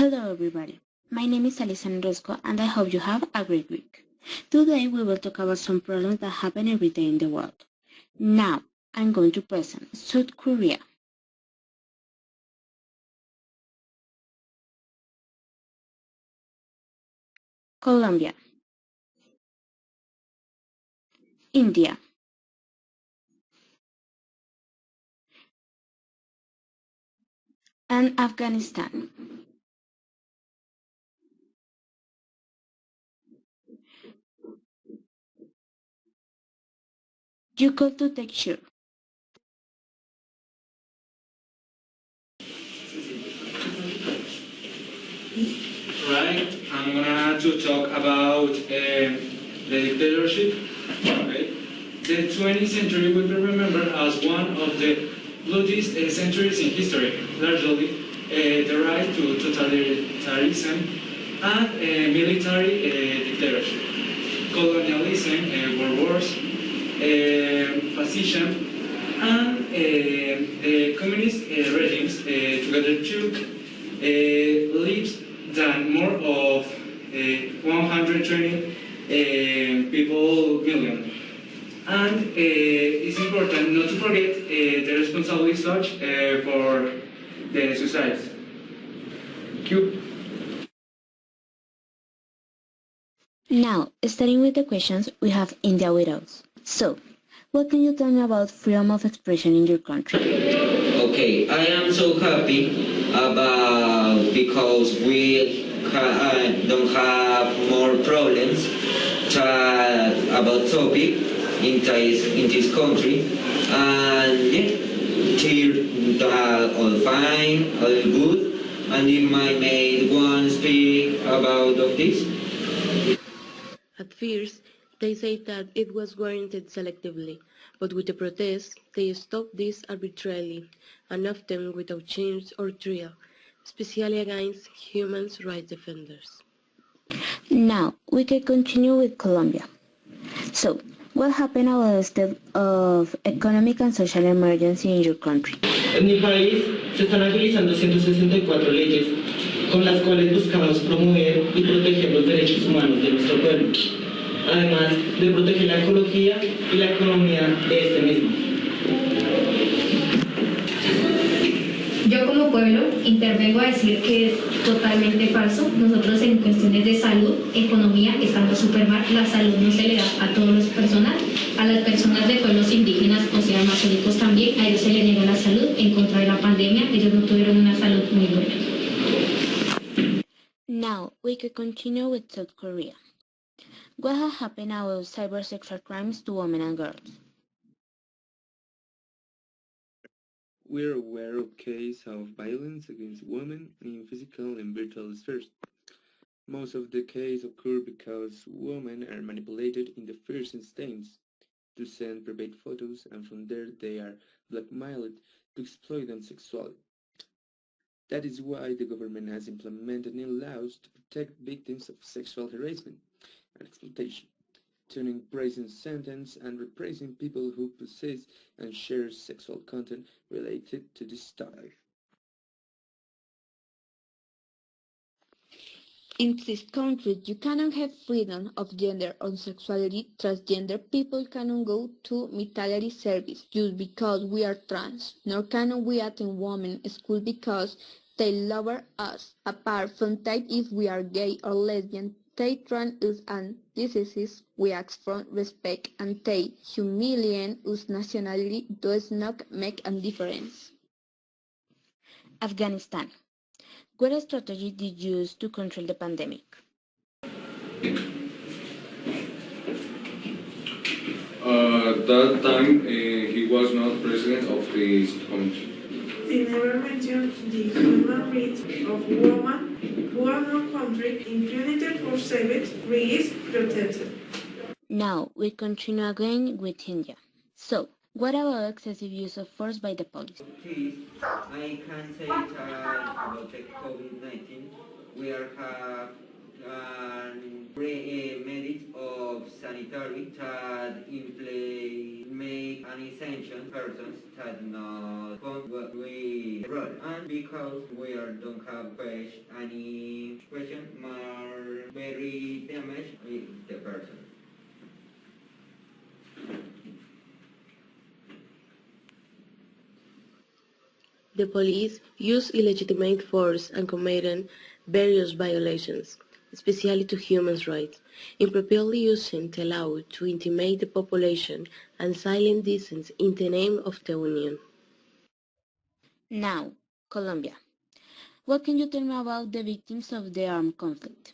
Hello everybody, my name is Alessandra and I hope you have a great week. Today we will talk about some problems that happen every day in the world. Now, I'm going to present South Korea, Colombia, India, and Afghanistan. You got to take sure. Right, I'm gonna to talk about the dictatorship. Okay, the 20th century will be remembered as one of the bloodiest centuries in history, largely the rise to totalitarianism and military dictatorship, colonialism, world wars, fascism, and the communist regimes together took lives than more of 120 people million. And it's important not to forget the responsibility such for the society. Thank you. Now, starting with the questions, we have India with us. So, what can you tell me about freedom of expression in your country? Okay, I am so happy about because we don't have more problems about topic in this country, and yeah, here all fine, all good, and if my mate wants to speak about of this. At first, they said that it was warranted selectively, but with the protests, they stopped this arbitrarily, and often without change or trial, especially against human rights defenders. Now, we can continue with Colombia. So, what happened about the state of economic and social emergency in your country? En mi país se están agilizando 164 leyes con las cuales buscamos promover y proteger los derechos humanos de nuestro pueblo, además de proteger la ecología y la economía de este mismo. Yo como pueblo intervengo a decir que es totalmente falso. Nosotros en cuestiones de salud, economía, estamos súper mal. La salud no se le da a todas las personas. A las personas de pueblos indígenas, o sea, amazónicos también, a ellos se les niega la salud en contra de la pandemia. Ellos no tuvieron una salud muy buena. Now, we can continue with South Korea. What has happened about cybersexual crimes to women and girls? We're aware of cases of violence against women in physical and virtual spheres. Most of the cases occur because women are manipulated in the first instance to send private photos, and from there they are blackmailed to exploit them sexually. That is why the government has implemented new laws to protect victims of sexual harassment and exploitation, turning prison sentence and repressing people who possess and share sexual content related to this type. In this country, you cannot have freedom of gender or sexuality. Transgender people cannot go to military service just because we are trans, nor can we attend women's school because they lower us. Apart from that, if we are gay or lesbian, they treat us and diseases we ask for respect, and they humiliate us. Nationality does not make a difference. Afghanistan. What strategy did you use to control the pandemic? At that time, he was not president of this country. They never mentioned the human rights of women who are no country, impunity for savage, is protected. Now, we continue again with India. So, what about excessive use of force by the police? Okay, I can say that about the COVID-19, we are have medics of sanitary that in play make essential persons that not fund what we role. And because we are don't have any question are very damaged with the person. The police used illegitimate force and committed various violations, especially to human rights, improperly using the law to intimidate the population and silence dissent in the name of the Union. Now, Colombia. What can you tell me about the victims of the armed conflict?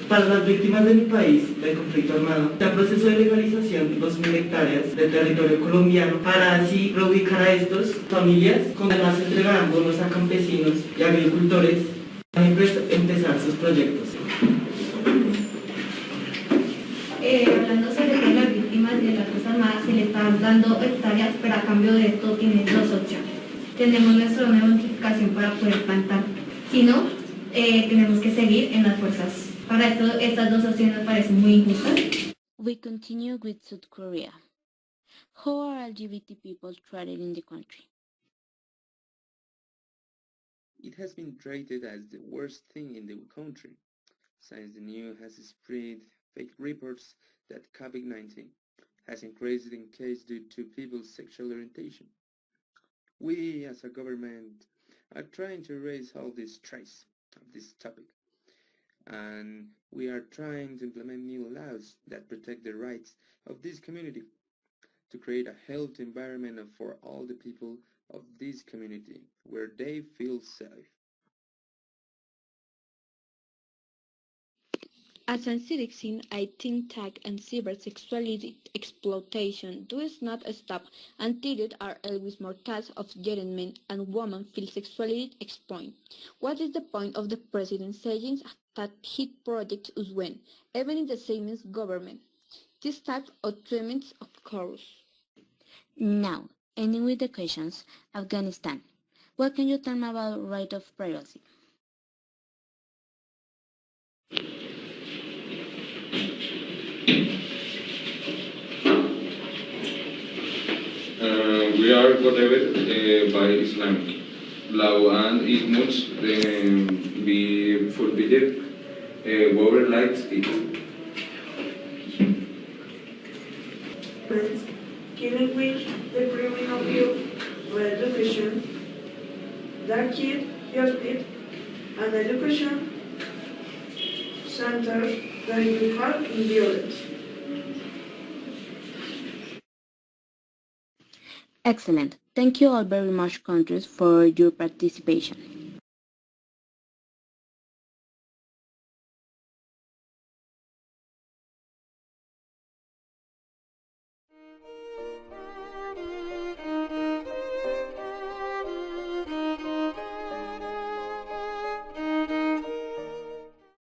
Para las víctimas de mi país del conflicto armado, está el proceso de legalización de 2.000 hectáreas de territorio colombiano para así reubicar a estas familias, con además se entregarán bonos a campesinos y agricultores para empezar sus proyectos. Hablando sobre todas las víctimas de las Fuerzas Armadas, se le están dando hectáreas, pero a cambio de esto tienen dos opciones. Tenemos nuestra notificación para poder plantar, si no, tenemos que seguir en las fuerzas. Para esto, estas dos opciones me parecen muy injustas. We continue with South Korea. How are LGBT people treated in the country? It has been treated as the worst thing in the country, since the news has spread fake reports that COVID-19 has increased in cases due to people's sexual orientation. We, as a government, are trying to raise all the stress of this topic, and we are trying to implement new laws that protect the rights of this community to create a healthy environment for all the people of this community where they feel safe. As a citizen, I think tag and cybersexuality exploitation does not stop until there are always more cases of young men and women feel sexually exploited. What is the point of the president saying that he projects us when, even in the same government, this type of treatment occurs? Now, ending with the questions, Afghanistan. What can you tell me about right of privacy? We are governed by Islamic law and it must be forbidden whoever likes it. Killing which the premium of youth for education, that kid just it, and education centers that you have in violence. Excellent. Thank you all very much, countries, for your participation.